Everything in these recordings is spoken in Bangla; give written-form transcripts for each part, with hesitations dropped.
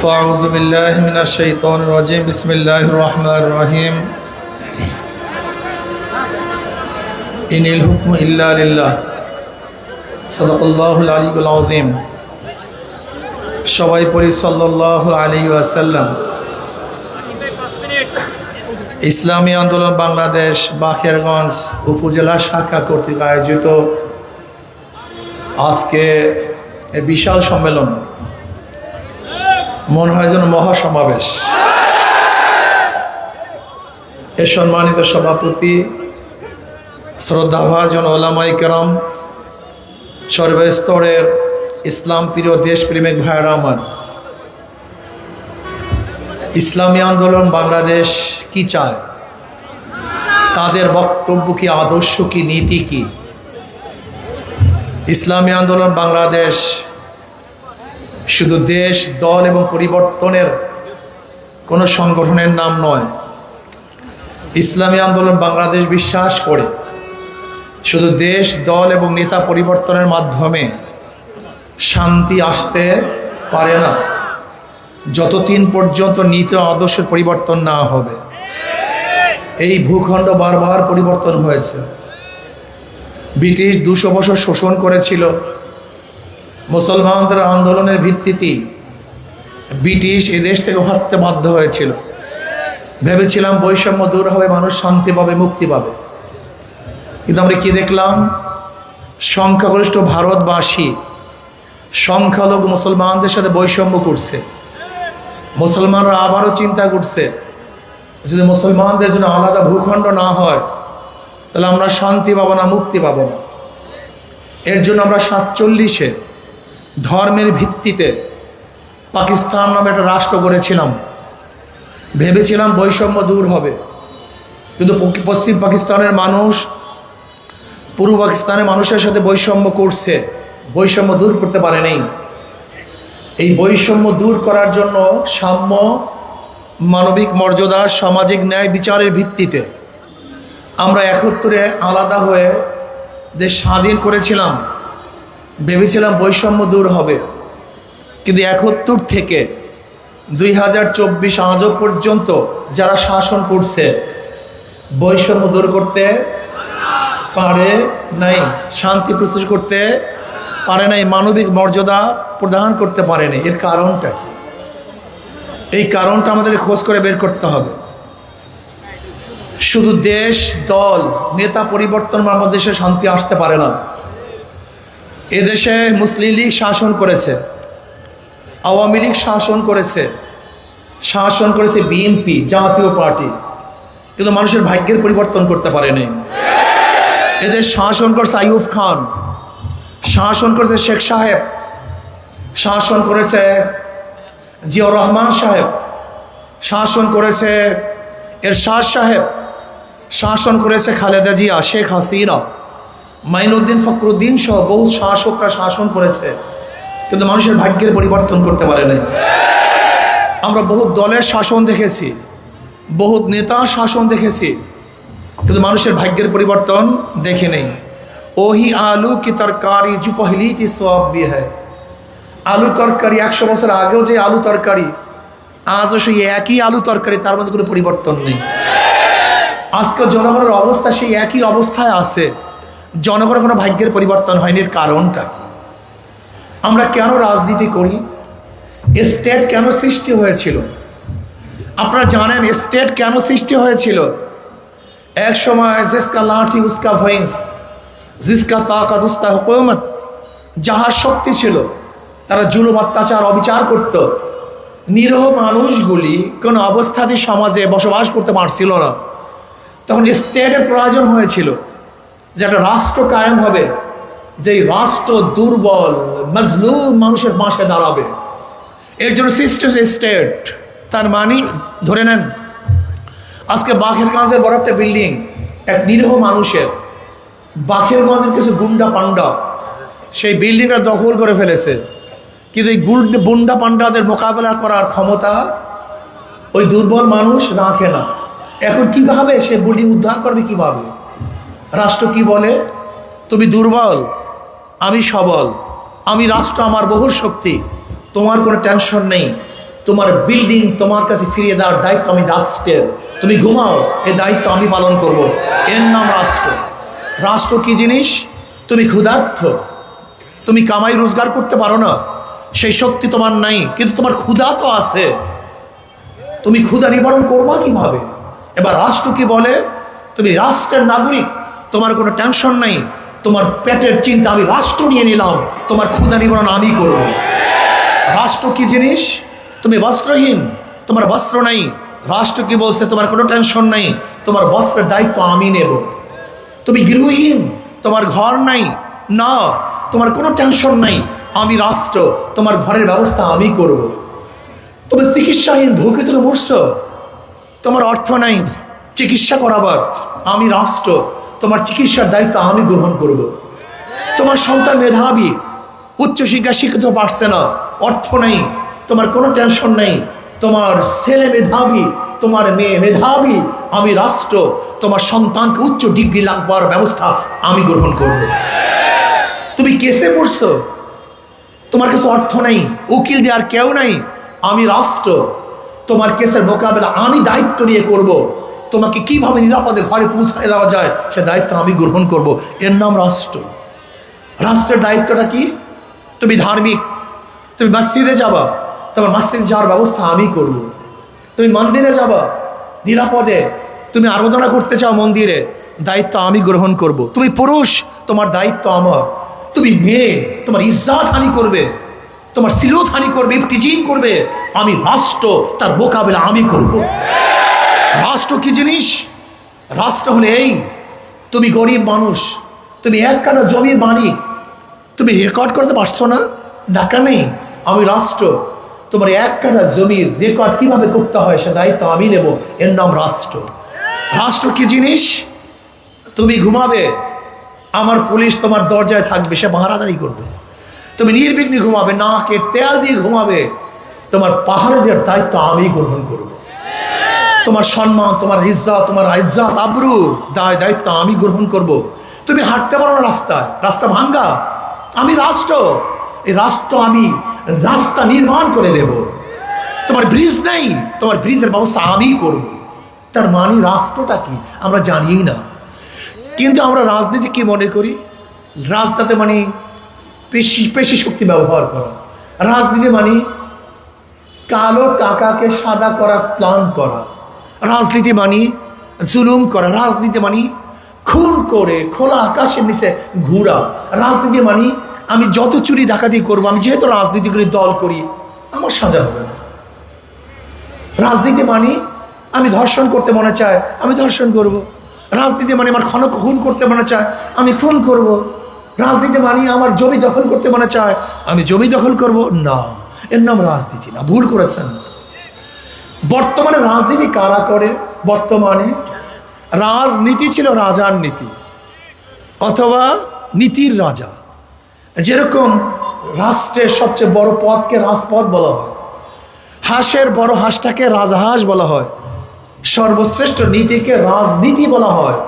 فأعوذ بالله من الشيطان الرجيم بسم الله الرحمن الرحيم إن الحكم إلا لله صدق الله العلي العظيم সবাই পড়ি সাল্লাল্লাহু আলাইহি ওয়াসাল্লাম। ইসলামী আন্দোলন বাংলাদেশ বাকেরগঞ্জ উপজেলা শাখা কর্তৃক আয়োজিত আজকে বিশাল সম্মেলন, মনে হয় যেন মহাসমাবেশ। এর সম্মানিত সভাপতি শ্রদ্ধাভাজন ওলামায়ে কেরাম, সর্বস্তরের ইসলাম প্রিয় দেশপ্রেমিক ভাইয়েরা আমার, ইসলামী আন্দোলন বাংলাদেশ কি চায়, তাদের বক্তব্য কি, আদর্শ কি, নীতি কি? ইসলামী আন্দোলন বাংলাদেশ শুধু দেশ, দল এবং পরিবর্তনের কোনো সংগঠনের নাম নয়। ইসলামী আন্দোলন বাংলাদেশ বিশ্বাস করে শুধু দেশ, দল এবং নেতা পরিবর্তনের মাধ্যমে শান্তি আসতে পারে না, যতদিন পর্যন্ত নীতি আদর্শের পরিবর্তন না হবে। এই ভূখণ্ড বারবার পরিবর্তন হয়েছে। ব্রিটিশ 200 বছর শোষণ করেছিল। মুসলমানদের আন্দোলনের ভিত্তিতে ব্রিটিশ এ দেশ থেকে হটতে বাধ্য হয়েছিল। ভেবেছিলাম বৈষম্য দূর হবে, মানুষ শান্তি পাবে, মুক্তি পাবে। কিন্তু আমরা কি দেখলাম? সংখ্যাগরিষ্ঠ ভারতবাসী সংখ্যালঘু মুসলমানদের সাথে বৈষম্য করছে। মুসলমানরা আবারও চিন্তা করছে, যদি মুসলমানদের জন্য আলাদা ভূখণ্ড না হয় তাহলে আমরা শান্তি পাবো না, মুক্তি পাবো না। এর জন্য আমরা 47-এ ধর্মের ভিত্তিতে পাকিস্তান নামে একটা রাষ্ট্র গড়েছিলাম। ভেবেছিলাম বৈষম্য দূর হবে, কিন্তু পশ্চিম পাকিস্তানের মানুষ পূর্ব পাকিস্তানের মানুষের সাথে বৈষম্য করছে, বৈষম্য দূর করতে পারে নাই। এই বৈষম্য দূর করার জন্য সাম্য, মানবিক মর্যাদা, সামাজিক ন্যায় বিচারের ভিত্তিতে আমরা 71-এ আলাদা হয়ে দেশ স্বাধীন করেছিলাম। ভেবেছিলাম বৈষম্য দূর হবে, কিন্তু 71 থেকে 2024 আজও পর্যন্ত যারা শাসন করছে বৈষম্য দূর করতে পারে নাই, শান্তি প্রতিষ্ঠা করতে পারে নাই, মানবিক মর্যাদা প্রদান করতে পারে নাই। এর কারণটা কি? এই কারণটা আমাদেরকে খোঁজ করে বের করতে হবে। শুধু দেশ, দল, নেতা পরিবর্তন আমাদের দেশে শান্তি আসতে পারে না। এদেশে মুসলিম লীগ শাসন করেছে, আওয়ামী লীগ শাসন করেছে, বিএনপি, জাতীয় পার্টি, কিন্তু মানুষের ভাগ্যের পরিবর্তন করতে পারেনি। এদের শাসন করছে আইয়ুব খান, শাসন করেছে শেখ সাহেব, শাসন করেছে জিয়াউর রহমান সাহেব, শাসন করেছে এরশাদ সাহেব, শাসন করেছে খালেদা জিয়া, শেখ হাসিনা, মাইনুদ্দিন ফখরুদ্দিন সহ বহু শাসকরা শাসন করেছে, কিন্তু মানুষের ভাগ্যের পরিবর্তন করতে পারে নাই। আমরা বহু দলের শাসন দেখেছি, বহু নেতার শাসন দেখেছি, কিন্তু মানুষের ভাগ্যের পরিবর্তন দেখে নেই। ওহি আলু কি তরকারি जो पहली थी स्वाब भी है। আলু তরকারি 100 বছর আগেও যে আলু তরকারি, আজও সেই একই আলু তরকারি, তার মধ্যে কোনো পরিবর্তন নেই। আজকে জনগণের অবস্থা সেই একই অবস্থায় আছে, জনগণের কোনো ভাগ্যের পরিবর্তন হয়নি। এর কারণটা কি? আমরা কেন রাজনীতি করি? স্টেট কেন সৃষ্টি হয়েছিল? আপনারা জানেন স্টেট কেন সৃষ্টি হয়েছিল? এক সময় জিসকা লাঠি উসকা ভয়েন্স, জিসকা তাকাত উসকা হুকুমত, যাহার শক্তি ছিল তারা জুলুম, অত্যাচার, অবিচার করত। নিরীহ মানুষগুলি কোনো অবস্থাতেই সমাজে বসবাস করতে পারছিল না। তখন স্টেটের প্রয়োজন হয়েছিল যে একটা রাষ্ট্র কায়েম হবে, যেই রাষ্ট্র দুর্বল, মজলুম মানুষের পাশে দাঁড়াবে। এর জন্য সৃষ্টি স্টেট। তার মানে ধরে নেন আজকে বাকেরগঞ্জের বড় একটা বিল্ডিং এক নিরীহ মানুষের, বাকেরগঞ্জের কিছু গুন্ডা পান্ডা সেই বিল্ডিংটা দখল করে ফেলেছে, কিন্তু এই গুন্ডা পান্ডাদের মোকাবেলা করার ক্ষমতা ওই দুর্বল মানুষ রাখে না। এখন কিভাবে সে বিল্ডিং উদ্ধার করবে? কিভাবে? রাষ্ট্র কি বলে? তুমি দুর্বল, আমি সবল, আমি রাষ্ট্র, আমার বহু শক্তি, তোমার কোনো টেনশন নেই, তোমার বিল্ডিং তোমার কাছে ফিরিয়ে দেওয়ার দায়িত্ব আমি রাষ্ট্রের। তুমি ঘুমাও, এই দায়িত্ব আমি পালন করব। এর নাম রাষ্ট্র। রাষ্ট্র কি জিনিস? তুমি ক্ষুধার্ত, তুমি কামাই রোজগার করতে পারো না, সেই শক্তি তোমার নাই, কিন্তু তোমার ক্ষুধা তো আছে। তুমি ক্ষুধা নিবারণ করবা কিভাবে? এবার রাষ্ট্র কি বলে? তুমি রাষ্ট্রের নাগরিক, তোমার কোনো টেনশন নাই, তোমার পেটের চিন্তা আমি রাষ্ট্র নিয়ে নিলাম, তোমার ক্ষুধা নিবারণ আমি করব। রাষ্ট্র কি জিনিস? তুমি বস্ত্রহীন, তোমার বস্ত্র নাই, রাষ্ট্র কি বলছে? তোমার কোনো টেনশন নাই, তোমার বস্ত্রের দায়িত্ব আমি নেব। তুমি গৃহহীন, তোমার ঘর নাই, না, তোমার কোনো টেনশন নাই, আমি রাষ্ট্র, তোমার ঘরের ব্যবস্থা আমি করব। তুমি চিকিৎসাহীন, ধুকে তুমি মরছো, তোমার অর্থ নাই চিকিৎসা করাবার, আমি রাষ্ট্র, তোমার চিকিৎসার দায়িত্ব আমি গ্রহণ করব। তোমার সন্তান মেধাবী, উচ্চশিক্ষা শিক্ষিত পারছে না, অর্থ নেই, তোমার কোনো টেনশন নেই, তোমার ছেলে মেধাবী, তোমার মেয়ে মেধাবী, আমি রাষ্ট্র, তোমার সন্তানকে উচ্চ ডিগ্রি লাগবার ব্যবস্থা আমি গ্রহণ করব। তুমি কেসে পড়ছো, তোমার কাছে অর্থ নেই, উকিল দেওয়ার কেউ নাই, আমি রাষ্ট্র, তোমার কেসের মোকাবেলা আমি দায়িত্ব নিয়ে করব। তোমাকে কিভাবে নিরাপদে ঘরে পৌঁছায় দেওয়া যায় সে দায়িত্ব আমি গ্রহণ করব। এর নাম রাষ্ট্র। রাষ্ট্রের দায়িত্বটা কি? তুমি ধার্মিক, তুমি মসজিদে যাবা, তোমার মসজিদে যাওয়ার ব্যবস্থা আমি করব। তুমি মন্দিরে যাবা নিরাপদে, তুমি আরাধনা করতে চাও মন্দিরে, দায়িত্ব আমি গ্রহণ করব। তুমি পুরুষ, তোমার দায়িত্ব আমার। তুমি মেয়ে, তোমার ইজ্জত হানি করবে, তোমার সিলত হানি করবে, ইফতিজিং করবে, আমি রাষ্ট্র, তার মোকাবিলা আমি করব। রাষ্ট্র কি জিনিস? রাষ্ট্র হলে এই, তুমি গরিব মানুষ, তুমি এক কাটা জমির মালিক, তুমি রেকর্ড করতে পারছো না, টাকা নেই, আমি রাষ্ট্র, তোমার এক কাটা জমির রেকর্ড কিভাবে করতে হয় সে দায়িত্ব আমি নেব। এর নাম রাষ্ট্র। রাষ্ট্র কি জিনিস? তুমি ঘুমাবে, আমার পুলিশ তোমার দরজায় থাকবে, সে পাহারাদারি করবে। তুমি নির্বিঘ্নে ঘুমাবে, নাকে তেল দিয়ে ঘুমাবে, তোমার পাহারা দেওয়ার দায়িত্ব আমি গ্রহণ করব। তোমার সম্মান, তোমার ইজ্জত, তোমার ইজ্জত আবরুর দায়িত্ব আমি গ্রহণ করব। তুমি হাঁটতে পারো না রাস্তায়, রাস্তা ভাঙ্গা, আমি রাষ্ট্র, এই রাষ্ট্র আমি রাস্তা নির্মাণ করে দেব। তোমার ব্রিজ নেই, তোমার ব্রিজের ব্যবস্থা আমি করব। তার মানে রাষ্ট্রটা কি আমরা জানিই না। কিন্তু আমরা রাজনীতি কি মনে করি? রাজনীতি মানে পেশি শক্তি ব্যবহার করা, রাজনীতি মানে কালো টাকাকে সাদা করার প্ল্যান করা, রাজনীতি মানে জুলুম করা, রাজনীতি মানে খুন করে খোলা আকাশের নিচে ঘুরা, রাজনীতি মানে আমি যত চুরি ডাকাতি করবো, আমি যেহেতু রাজনীতি করি, দল করি, আমার সাজা হবে না। রাজনীতি মানে আমি ধর্ষণ করতে মনে চায়, আমি ধর্ষণ করব। রাজনীতি মানে আমার খুন করতে মনে চায়, আমি খুন করব। রাজনীতি মানে আমার জমি দখল করতে মনে চায়, আমি জমি দখল করব না। এর নাম রাজনীতি না, ভুল করেছেন। বর্তমানে রাজনীতি কারা করে? বর্তমানে রাজনীতি ছিল রাজার নীতি অথবা নীতির রাজা। যেরকম রাষ্ট্রের সবচেয়ে বড় পদকে রাজপদ বলা হয়, হাঁসের বড় হাঁসটাকে রাজহাঁস বলা হয়, সর্বশ্রেষ্ঠ নীতিকে রাজনীতি বলা হয়।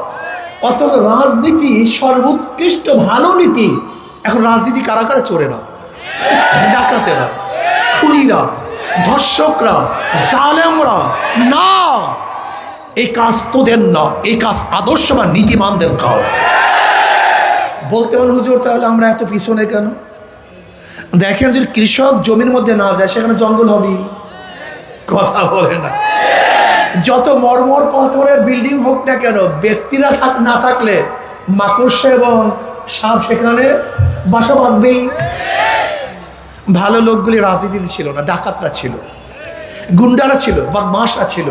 অথচ রাজনীতি সর্বোৎকৃষ্ট ভালো নীতি। এখন রাজনীতি কারা কারা? চোরেরা, ডাকাতেরা, খুনিরা, ধর্ষকরা, জালেমরা। না, এই কাজ তোদের না, এই কাজ আদর্শ বা নীতিমানদের কাজ। বলতে পারেন হুজুর তাহলে আমরা এত পিছনে কেন? দেখেন যদি কৃষক জমির মধ্যে না যায় সেখানে জঙ্গল হবে? কথা বলে না। যত মর্মর পাথরের বিল্ডিং হোক না কেন, ব্যক্তিরা না থাকলে মাকড়সা এবং সাপ সেখানে বাসা বাঁধবেই। ভালো লোকগুলি রাজনীতিতে ছিল না, ডাকাতরা ছিল, গুন্ডারা ছিল, বদমাশরা ছিল।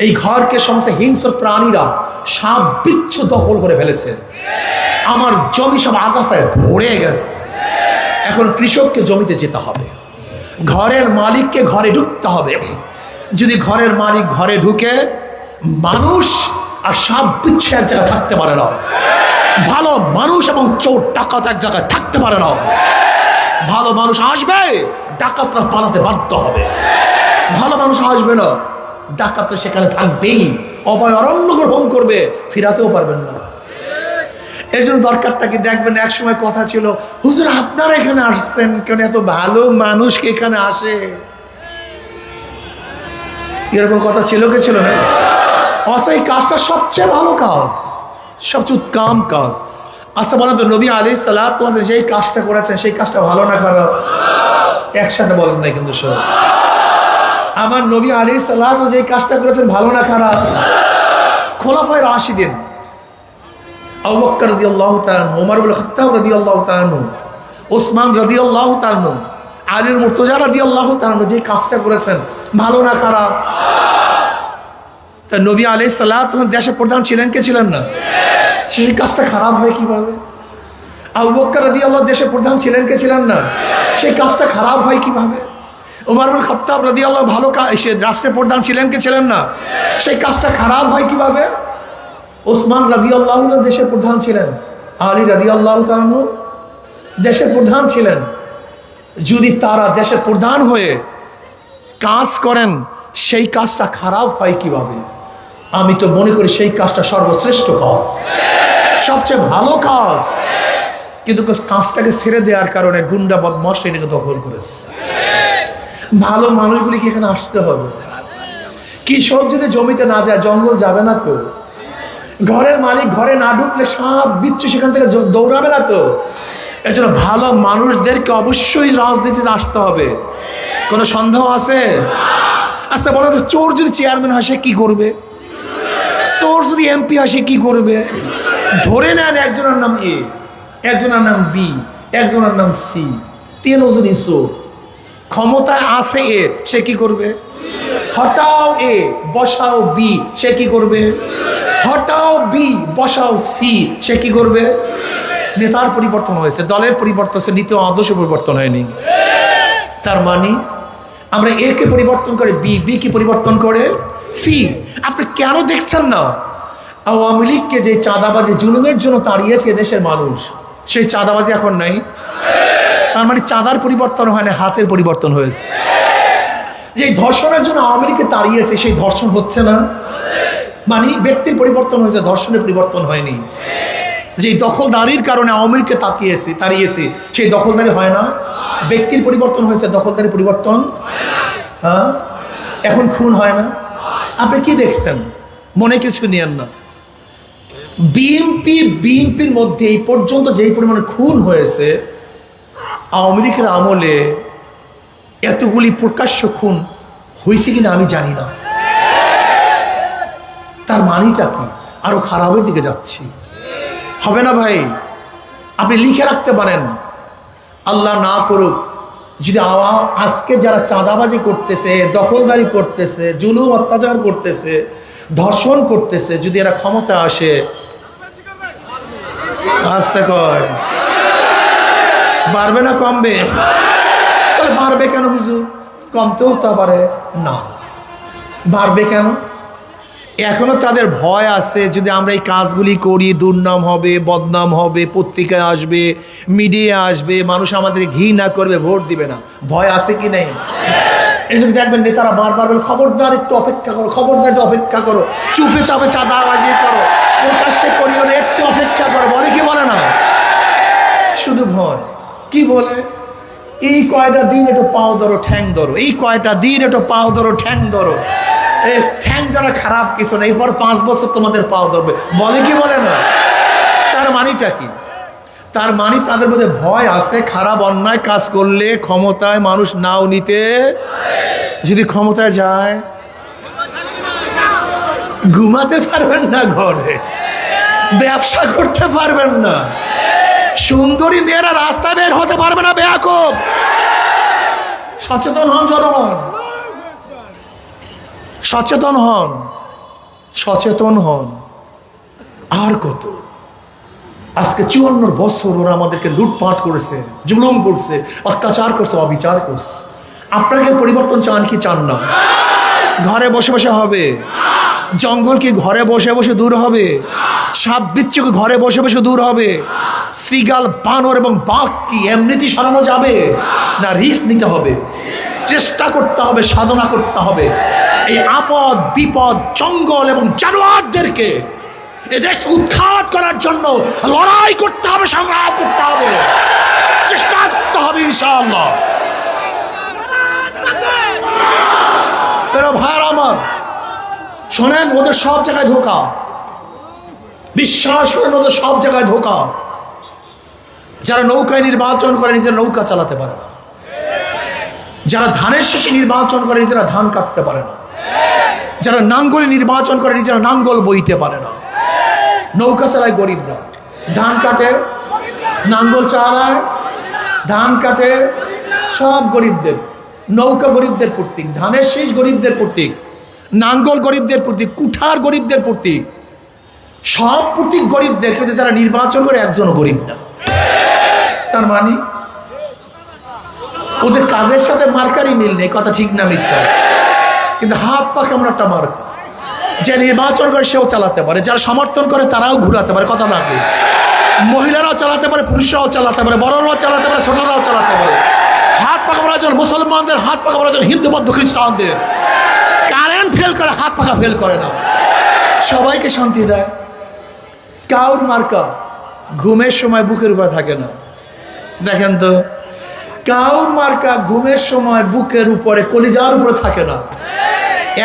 এই ঘরকে সমস্ত হিংস্র প্রাণীরা সাপ বিচ্ছু দখল করে ফেলেছে। আমার জমি সব আগাছায় ভরে গেছে। এখন কৃষককে জমিতে যেতে হবে, ঘরের মালিককে ঘরে ঢুকতে হবে। যদি ঘরের মালিক ঘরে ঢুকে, মানুষ আর সাপ বিচ্ছু এক জায়গায় থাকতে পারে না। ভালো মানুষ এবং চোর ডাকাত এক জায়গায় থাকতে পারে না। ভালো মানুষ আসবে, ডাকাতরা পালাতে বাধ্য হবে। ভালো মানুষ আসবে না, ডাকাতরা সেখানে থাকবেই, অভয় অরণ্য গ্রহণ করবে, ফিরাতেও পারবেন না। এর জন্য দরকারটা কি দেখবেন, এক সময় কথা ছিল, হুজুর আপনারা এখানে আসছেন কেন? এত ভালো মানুষ এখানে আসে, এরকম কথা ছিল কি ছিল না? অথচ এই কাজটা সবচেয়ে ভালো কাজ, সবচেয়ে উত্তম কাজ। আচ্ছা বলেন তো, নবী আলাইহিস সালাতু ওয়াস সালাম যেই কাজটা করেছেন সেই কাজটা ভালো না খারাপ? একসাথে বলেন নাই কিন্তু সব। আমার নবী আলাইহিস সালাতু যেই কাজটা করেছেন ভালো না খারাপ? খোলাফায়ে রাশিদিন আবু বকর রাদিয়াল্লাহু তাআলা, ওমর ইবনে খাত্তাব রাদিয়াল্লাহু তাআলা, ওসমান রাদিয়াল্লাহু তাআলা, আলী মুর্তজা রাদিয়াল্লাহু তাআলা যে কাজটা করেছেন ভালো না খারাপ? তা নবী আলাইহিস সালাতু দেশের প্রধান ছিলেন কে ছিলেন না? সেই কাজটা খারাপ হয় কিভাবে? আবু বকর রাদিয়াল্লাহু দেশের প্রধান ছিলেন কে ছিলেন না? সেই কাজটা খারাপ হয় কিভাবে? ওমর ইবনে খাত্তাব রাদিয়াল্লাহু ভালো সে রাষ্ট্রের প্রধান ছিলেন কে ছিলেন না? সেই কাজটা খারাপ হয় কিভাবে? ওসমান রাদিয়াল্লাহু দেশের প্রধান ছিলেন, আলী রাদিয়াল্লাহু তাআলা দেশের প্রধান ছিলেন। যদি তারা দেশের প্রধান হয়ে কাজ করেন সেই কাজটা খারাপ হয় কিভাবে? আমি তো মনে করি সেই কাজটা সর্বশ্রেষ্ঠ কাজ, সবচেয়ে ভালো কাজ। কিন্তু কাজটাকে ছেড়ে দেওয়ার কারণে গুন্ডা বদমাশ এটাকে দখল করেছে। ভালো মানুষগুলিকে এখানে আসতে হবে। কৃষক যদি জমিতে না যায় জঙ্গল যাবে না তো? ঘরের মালিক ঘরে না ঢুকলে সাপ বিচ্ছু সেখান থেকে দৌড়াবে না তো? এর জন্য ভালো মানুষদেরকে অবশ্যই রাজনীতিতে আসতে হবে। কোনো সন্দেহ আছে? আচ্ছা বলো তো, চোর যদি চেয়ারম্যান হয় সে কি করবে? চোর যদি এমপি হয় সে কি করবে? ধরে নেন একজনের নাম এ, একজনের নাম বি, একজনের নাম সি, তিনজনই চোর, ক্ষমতায় আছে এ, সে কি করবে? হটাও এ বসাও বি, সে কি করবে? হটাও বি বসাও সি, সে কি করবে? নেতার পরিবর্তন হয়েছে, দলের পরিবর্তন হয়েছে, নীতি আদর্শ পরিবর্তন হয়নি। তার মানে আমরা এ কে পরিবর্তন করে বি, বি কে পরিবর্তন করে সি। আপনি কেন দেখছেন না আওয়ামী লীগকে যে চাঁদাবাজি জুলুমের জন্য তাড়িয়েছে দেশের মানুষ, সেই চাঁদাবাজি এখন নাই? তার মানে চাঁদার পরিবর্তন হয় না, হাতের পরিবর্তন হয়েছে। যে ধর্ষণের জন্য আওয়ামী লীগকে তাড়িয়েছে সেই ধর্ষণ হচ্ছে না, মানে ব্যক্তির পরিবর্তন হয়েছে, ধর্ষণের পরিবর্তন হয়নি। যে দখলদারির কারণে আওয়ামী লীগকে তাড়িয়েছে সেই দখলদারি হয় না, ব্যক্তির পরিবর্তন হয়েছে, দখলদারি পরিবর্তন। হ্যাঁ, এখন খুন হয় না। আপনি কি দেখছেন? মনে কিছু নিয়েন না। বিএনপির মধ্যে এই পর্যন্ত যেই পরিমাণে খুন হয়েছে, আওয়ামী লীগের আমলে এতগুলি প্রকাশ্য খুন হয়েছে কিনা আমি জানি না। তার মানিটা কি? আরো খারাপের দিকে যাচ্ছি, হবে না ভাই? আপনি লিখে রাখতে পারেন, আল্লাহ না করুক যদি আজকে যারা চাঁদাবাজি করতেছে, দখলদারি করতেছে, জুলুম অত্যাচার করতেছে, ধর্ষণ করতেছে, যদি এরা ক্ষমতা আসে, আসতে কয় বাড়বে না কমবে? বাড়বে কেন হুজুর? কমতেও তা পারে না। বাড়বে কেন? এখনো তাদের ভয় আছে, যদি আমরা এই কাজগুলি করি দুর্নাম হবে, বদনাম হবে, পত্রিকায় আসবে, মিডিয়া আসবে, মানুষ আমাদের ঘৃণা করবে, ভোট দিবে না। ভয় আছে কি নেই? এই জন্য দেখবেন নেতারা বারবার বলে খবরদার একটু অপেক্ষা করো, খবরদার একটু অপেক্ষা করো, চুপে চাপে চাঁদাবাজি করো, প্রকাশ্যে করিও না, একটু অপেক্ষা করো। বলে কি বলে না? শুধু ভয়। কি বলে? এই কয়টা দিন একটু পাও ধরো, ঠ্যাং ধরো, এই কয়টা দিন একটু পাও ধরো, ঠ্যাং ধরো। ঠ্যাং ধরা খারাপ কিছু না, এরপর 5 বছর তোমাদের পাও ধরবে। বলে কি বলে না? তার মানিটা কি? তার মানে তাদের মধ্যে ভয় আছে, খারাপ অন্যায় কাজ করলে ক্ষমতায় মানুষ নাও নিতে, যদি ক্ষমতায় যায় ঘুমাতে পারবেন না, ঘরে ব্যবসা করতে পারবেন না, সুন্দরী মেয়েরা রাস্তায় বের হতে পারবে না। বেয়াকুব, সচেতন হন জনগণ, সচেতন হন, সচেতন হন। আর কত? আজকে 54 বছর ওরা আমাদেরকে লুটপাট করেছে, জুলুম করছে, অত্যাচার করছে, অবিচার করছে। আপনাকে পরিবর্তন চান কি চান না? ঘরে বসে বসে হবে? জঙ্গল কি ঘরে বসে বসে দূর হবে? সাপ বিচ্ছু কি ঘরে বসে বসে দূর হবে? শ্রীগাল, বানর এবং বাঘ কি এমনিতেই সরানো যাবে না? রিস্ক নিতে হবে, চেষ্টা করতে হবে, সাধনা করতে হবে। এই আপদ বিপদ, জঙ্গল এবং জানোয়ারদেরকে এদেশ উৎখাত করার জন্য লড়াই করতে হবে, সংগ্রাম করতে হবে, চেষ্টা করতে হবে ইনশাআল্লাহ। ভাইরা আমার, খবরদার শোনেন, ওদের সব জায়গায় ধোঁকা, বিশ্বাস করেন ওদের সব জায়গায় ধোঁকা। যারা নৌকায় নির্বাচন করে নিজেরা নৌকা চালাতে পারে না, যারা ধানের শেষে নির্বাচন করে নিজেরা ধান কাটতে পারে না, যারা নাঙ্গলে নির্বাচন করে নিজেরা নাঙ্গল বইতে পারে না। নৌকা চালায় গরিবরা, ধান কাটে, নাঙ্গল চালায়, ধান কাটে, সব গরিবদের। নৌকা গরিবদের প্রতীক, ধানের শেষ গরিবদের প্রতীক, নাঙ্গল গরিবদের প্রতীক, কুঠার গরিবদের প্রতীক, সব প্রতীক গরিবদের। কিন্তু যারা নির্বাচন করে একজনও গরিব না। তার মানে ওদের কাজের সাথে মার্কারই মিল নেই, কথা ঠিক না মিথ্যা? কিন্তু হাত পা কেমন একটা মার্কা। যে নির্বাচন করে সেও চালাতে পারে, যারা সমর্থন করে তারাও ঘুরাতে পারে, কথা না কি? মহিলারাও চালাতে পারে, পুরুষরাও চালাতে পারে, বড়রাও চালাতে পারে, ছোটরাও চালাতে পারে। হাত পা কামড়ার জন্য মুসলমানদের, হাত পা কামড়ার জন্য হিন্দু বৌদ্ধ খ্রিস্টানদের। কারেন্ট ফেল করে, হাত পাখা ফেল করে না, সবাইকে শান্তি দেয়। কাউর মার্কা ঘুমের সময় বুকের উপরে থাকে না। দেখেন তো, কাউর মার্কা ঘুমের সময় বুকের উপরে, কলিজার উপরে থাকে না।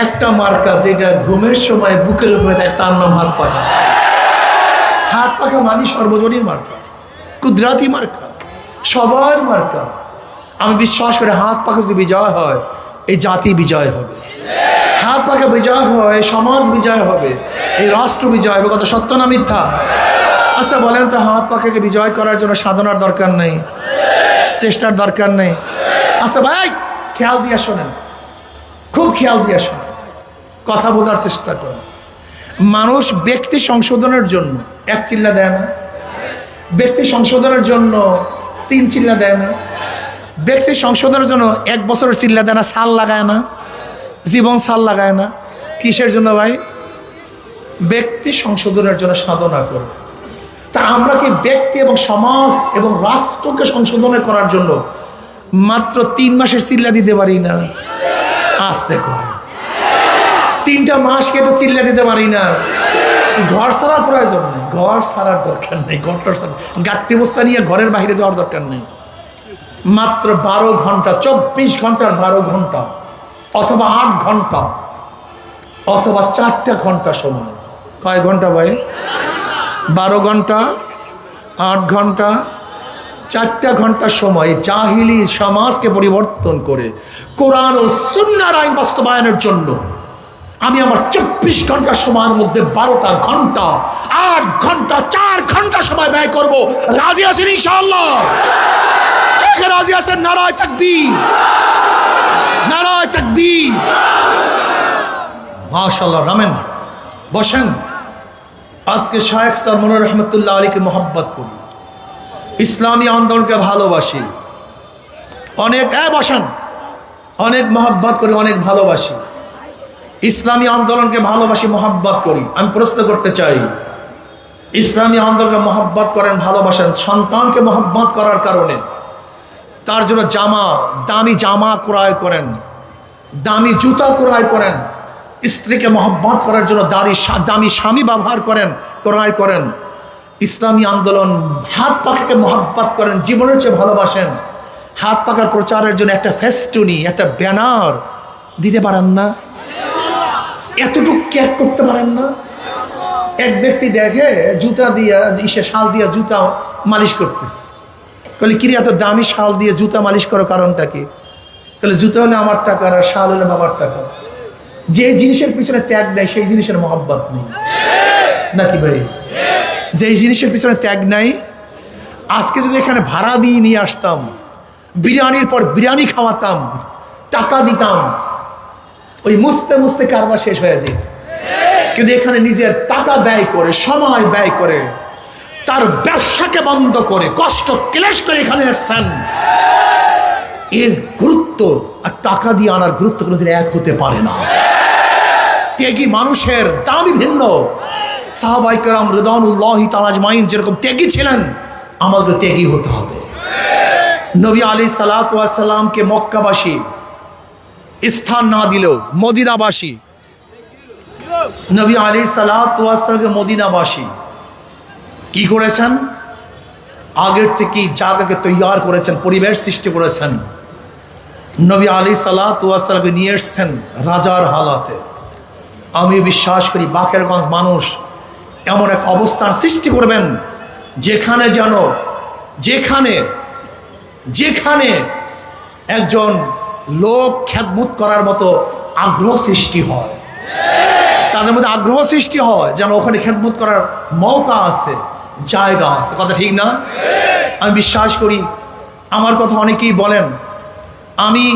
একটা মার্কা যেটা ঘুমের সময় বুকের উপরে থাকে, তার নাম হাত পাখা। হাত পাখা মানে সর্বজনীন মার্কা, কুদরাতি মার্কা, সবার মার্কা। আমি বিশ্বাস করি হাত পাখা যদি বিজয় হয়, এই জাতি বিজয় হবে। হাত পাখা বিজয় হয়, সমাজ বিজয় হবে, এই রাষ্ট্র বিজয় হবে। কত সত্য না মিথ্যা? আচ্ছা বলেন তো, হাত পাখাকে বিজয় করার জন্য সাধনার দরকার নেই, চেষ্টার দরকার নেই? আচ্ছা ভাই, খেয়াল দিয়ে শোনেন, খুব খেয়াল দিয়ে শোনেন, কথা বোঝার চেষ্টা করেন। মানুষ ব্যক্তি সংশোধনের জন্য এক চিল্লা দেয় না, ব্যক্তি সংশোধনের জন্য 3 চিল্লা দেয় না, ব্যক্তি সংশোধনের জন্য 1 বছরের চিল্লা দেয় না, সাল লাগায় না, জীবন সাল লাগায় না। কিসের জন্য ভাই? ব্যক্তি সংশোধনের জন্য সাধনা করে। তা আমরা কি ব্যক্তি এবং সমাজ এবং রাষ্ট্রকে সংশোধন করার জন্য মাত্র 3 মাসের চিল্লা দিতে পারি না? আসতে কয় 3টা মাসকে একটু চিল্লা দিতে পারি না? ঘর ছাড়ার প্রয়োজন নেই, ঘর ছাড়ার দরকার নেই, ঘরটার সাথে গাট্টি বস্তা নিয়ে ঘরের বাইরে যাওয়ার দরকার নেই। মাত্র 12 ঘন্টা, 24 ঘন্টার 12 ঘন্টা, অথবা 8 ঘন্টা, অথবা 4টা ঘন্টা সময়। কয় ঘন্টা ভাই? 12 ঘন্টা, 8 ঘন্টা, 4টা ঘন্টার সময় জাহিলি সমাজকে পরিবর্তন করে কোরআন ও সুন্নাহর আইন বাস্তবায়নের জন্য আমি আমার 24 ঘন্টার সময়ের মধ্যে 12টা ঘন্টা, 8 ঘন্টা, 4 ঘন্টা সময় ব্যয় করব। রাজি আছেন ইনশাআল্লাহ? কে রাজি আছেন? নারায়ে তাকবীর, নারায়ে তাকবীর। মাশাআল্লাহ। নামেন, বসেন। আজকে শায়েখ স্যার মনির রহমতুল্লাহ আলীকে মোহাব্বত করি, ইসলামী আন্দোলনকে ভালোবাসি অনেক। বসেন। অনেক মোহাব্বত করি, অনেক ভালোবাসি, ইসলামী আন্দোলনকে ভালোবাসি, মোহাব্বত করি। আমি প্রশ্ন করতে চাই, ইসলামী আন্দোলনকে মোহাব্বত করেন, ভালোবাসেন, সন্তানকে মোহাব্বত করার কারণে তার জন্য দামি জামা ক্রয় করেন, দামি জুতা ক্রয় করেন, স্ত্রীকে মোহাব্বত করার জন্য দামি স্বামী ব্যবহার করেন, ক্রয় করেন। ইসলামী আন্দোলন হাত পাখাকে মোহাব্বত করেন, জীবনের চেয়ে ভালোবাসেন। হাত পাখার প্রচারের জন্য একটা ফেস্টুনি, একটা ব্যানার দিতে পারেন না? এতটুকু ক্যাক করতে পারেন না? এক ব্যক্তি দেখে জুতা দিয়ে, শাল দিয়ে জুতা মালিশ করতেছে, বলে কিরে এত দামি শাল দিয়ে জুতা মালিশ করো, কারণটা কি? বলে জুতা হলে আমার টাকা, আর শাল হলে বাবার টাকা। যে জিনিসের পিছনে ত্যাগ নেই, সেই জিনিসের মহব্বত নেই, নাকি ভাই? যেই জিনিসের পিছনে ত্যাগ নাই, আজকে যদি এখানে ভাড়া দিয়ে নিয়ে আসতাম, বিরিয়ানির পর বিরিয়ানি খাওয়াতাম, টাকা দিতাম, ওই মুছতে মুছতে কারবার শেষ হয়ে যেত। কিন্তু এখানে নিজের টাকা ব্যয় করে, সময় ব্যয় করে, তার ব্যবসাকে বন্ধ করে, কষ্ট ক্লেশ করে এখানে আসছেন। এর গুরুত্ব আর টাকা দিয়ে আনার গুরুত্ব কোনোদিন এক হতে পারে না। ত্যাগী মানুষের দামই ভিন্ন। সাহাবায়ে কেরাম রিদওয়ানুল্লাহি তাআলা আজমাইন যেরকম ত্যাগী ছিলেন, আমাদের ত্যাগী হতে হবে। নবী আলাইহিস সালাতু ওয়াস সালামকে মক্কাবাসী স্থান না দিলেও মদিনাবাসী, নবী আলাইহিস সালাতু ওয়াস সালামকে মদিনাবাসী কি করেছেন? আগের থেকেই জায়গাকে তৈয়ার করেছেন, পরিবেশ সৃষ্টি করেছেন। নবী আলাইহিস সালাতু ওয়াস সালামকে নিয়ে এসেছেন রাজার হালাতে, আমি বিশ্বাস করি বাকেরগঞ্জ মানুষ এমন এক অবস্থান সৃষ্টি করবেন যেখানে যেন যেখানে যেখানে একজন লোক খেদমত করার মতো আগ্রহ সৃষ্টি হয়, তাদের মধ্যে আগ্রহ সৃষ্টি হয় যেন ওখানে খেদমত করার মৌকা আছে, জায়গা আছে। কথা ঠিক না? আমি বিশ্বাস করি, আমার কথা অনেকেই বলেন, আমি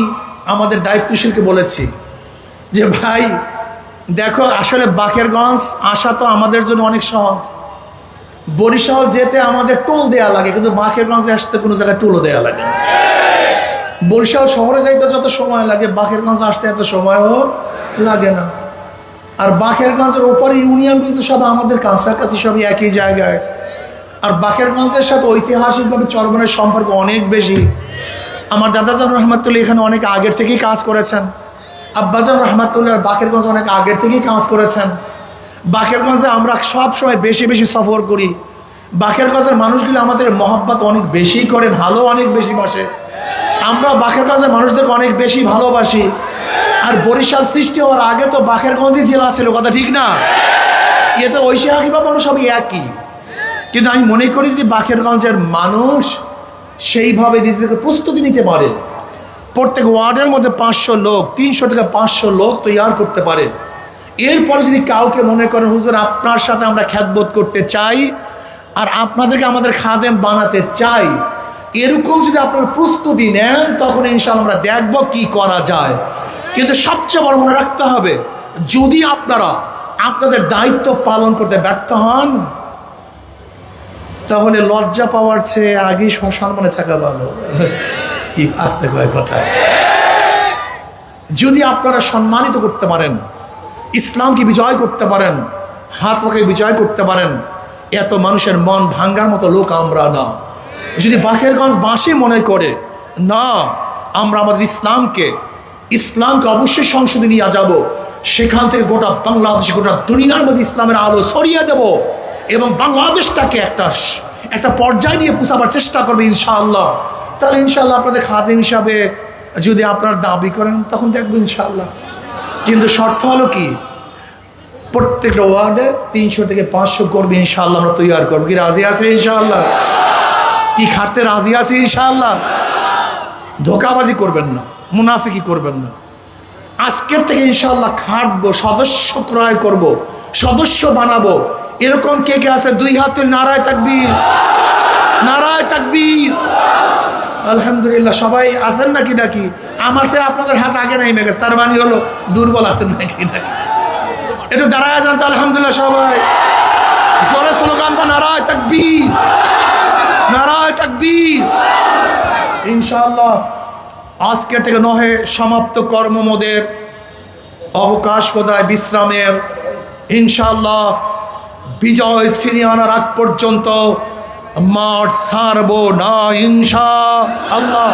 আমাদের দায়িত্বশীলকে বলেছি যে ভাই দেখো, আসলে বাকেরগঞ্জ আসা তো আমাদের জন্য অনেক সহজ। বরিশাল যেতে আমাদের টোল দেওয়া লাগে, কিন্তু বাকেরগঞ্জে আসতে কোনো জায়গায় টোলও দেওয়া লাগে না। বরিশাল শহরে যাইতে যত সময় লাগে, বাকেরগঞ্জ আসতে এত সময়ও লাগে না। আর বাকেরগঞ্জের ওপরে ইউনিয়নগুলো তো সব আমাদের কাছাকাছি, সবই একই জায়গায়। আর বাকেরগঞ্জের সাথে ঐতিহাসিকভাবে চরমনের সম্পর্ক অনেক বেশি। আমার দাদাজান রহমাতুল্লাহ এখানে অনেক আগের থেকেই কাজ করেছেন, আব্বাজান রহমাতুল্লাহ বাকেরগঞ্জ অনেক আগের থেকেই কাজ করেছেন। বাকেরগঞ্জে আমরা সব সময় বেশি বেশি সফর করি। বাকেরগঞ্জের মানুষগুলো আমাদের মহব্বত অনেক বেশি করে, ভালো অনেক বেশি বাসে। আমরা বাকেরগঞ্জের মানুষদেরকে অনেক বেশি ভালোবাসি। আর বরিশাল সৃষ্টি হওয়ার আগে তো বাকেরগঞ্জই জেলা ছিল। কথা ঠিক না? এতে ঐতিহাসিকভাবে আমরা সবই একই, কিন্তু আমি মনে করি যদি বাকেরগঞ্জের মানুষ সেইভাবে নিজেদেরকে প্রস্তুতি নিতে পারে, প্রত্যেক ওয়ার্ডের মধ্যে 500 লোক, 300 থেকে 500 লোক তৈরি করতে পারে, এরপরে যদি কাউকে মনে করেন হুজুর আপনার সাথে আমরা খ্যাতবোধ করতে চাই আর আপনাদেরকে আমাদের খাদেম বানাতে চাই, এরকম যদি আপনার প্রস্তুতি নেন, তখন ইনশাআল্লাহ আমরা দেখব কি করা যায়। কিন্তু সবচেয়ে বড় মনে রাখতে হবে, যদি আপনারা আপনাদের দায়িত্ব পালন করতে ব্যর্থ হন, তাহলে লজ্জা পাওয়ার চেয়ে আগেই সম্মানে থাকা ভালো। কি আসতে কয় কথায়, যদি আপনারা সম্মানিত করতে পারেন, ইসলামকে বিজয় করতে পারেন, হাত পাকে বিজয় করতে পারেন, এত মানুষের মন ভাঙ্গার মতো লোক আমরা না। যদি বাকেরগঞ্জ বাসী মনে করে না আমরা আমাদের ইসলামকে অবশ্যই সংসদে নিয়ে যাব, সেখান থেকে গোটা বাংলাদেশ, গোটা দুনিয়ার মধ্যে ইসলামের আলো ছড়িয়ে দেব এবং বাংলাদেশটাকে একটা পর্যায়ে নিয়ে পৌঁছাবার চেষ্টা করবে ইনশাআল্লাহ, তাহলে ইনশাআল্লাহ আপনাদের খাদেম হিসাবে যদি আপনার দাবি করেন, তখন দেখবো ইনশাআল্লাহ। কিন্তু শর্ত হলো কি, প্রত্যেকটা ওয়ার্ডে 300 থেকে 500 করবে ইনশাআল্লাহ, আমরা তৈরি করবো। কি রাজি আছে ইনশাআল্লাহ? কি খাটতে রাজি আছে ইনশাআল্লাহ? ধোকাবাজি করবেন না, মুনাফিকি করবেন না। আজকের থেকে ইনশাআল্লাহ খাটবো, সদস্য ক্রয় করব, সদস্য বানাবো। এরকম কে কে আছে? 2 হাত তুলে নারায়ে তাকবীর, নারায়ে তাকবীর। আলহামদুলিল্লাহ, সবাই আছেন নাকি? নাকি আমার সে আপনাদের হাত আগে নেমে গেছে, তার মানে হলো দুর্বল আছেন নাকি? নাকি একটু দাঁড়ায় যান তো। আলহামদুলিল্লাহ, সবাই জোরে স্লোগান দাও, নারায়ে তাকবীর, নারায়ে তাকবীর। ইনশাআল্লাহ আজকে থেকে নহে সমাপ্ত কর্মমোদের অবকাশ কোথায় বিশ্রামের, ইনশাআল্লাহ বিজয় ছিনিয়ে আনার আগ পর্যন্ত মাঠ ছাড়বো না ইনশাআল্লাহ।